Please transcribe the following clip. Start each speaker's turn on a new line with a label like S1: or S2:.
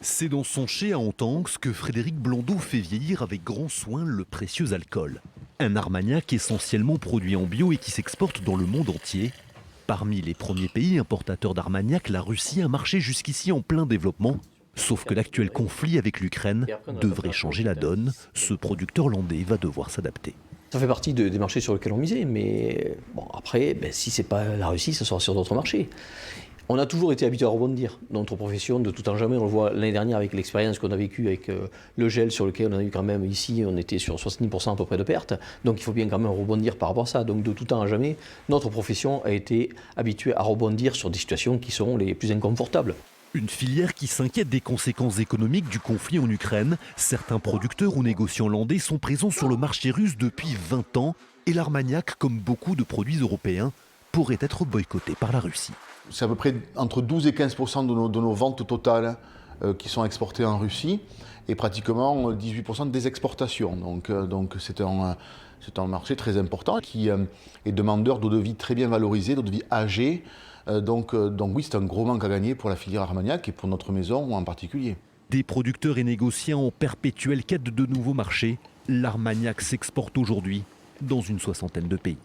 S1: C'est dans son chai à Antanx que Frédéric Blondeau fait vieillir avec grand soin le précieux alcool. Un armagnac essentiellement produit en bio et qui s'exporte dans le monde entier. Parmi les premiers pays importateurs d'armagnac, la Russie a marché jusqu'ici en plein développement. Sauf que l'actuel conflit avec l'Ukraine devrait changer la donne. Ce producteur landais va devoir s'adapter.
S2: Ça fait partie des marchés sur lesquels on misait, mais bon, après, si ce n'est pas la Russie, ça sera sur d'autres marchés. On a toujours été habitué à rebondir dans notre profession, de tout temps jamais. On le voit l'année dernière avec l'expérience qu'on a vécue avec le gel, sur lequel on a eu quand même ici, on était sur 70% à peu près de pertes. Donc il faut bien quand même rebondir par rapport à ça. Donc de tout temps à jamais, notre profession a été habituée à rebondir sur des situations qui seront les plus inconfortables.
S1: Une filière qui s'inquiète des conséquences économiques du conflit en Ukraine. Certains producteurs ou négociants landais sont présents sur le marché russe depuis 20 ans. Et l'armagnac, comme beaucoup de produits européens, pourrait être boycotté par la Russie.
S3: C'est à peu près entre 12 et 15% de nos ventes totales qui sont exportées en Russie et pratiquement 18% des exportations. Donc c'est un marché très important qui est demandeur d'eau de vie très bien valorisée, d'eau de vie âgée. Donc oui, c'est un gros manque à gagner pour la filière armagnac et pour notre maison en particulier.
S1: Des producteurs et négociants en perpétuelle quête de nouveaux marchés, l'armagnac s'exporte aujourd'hui dans une 60aine de pays.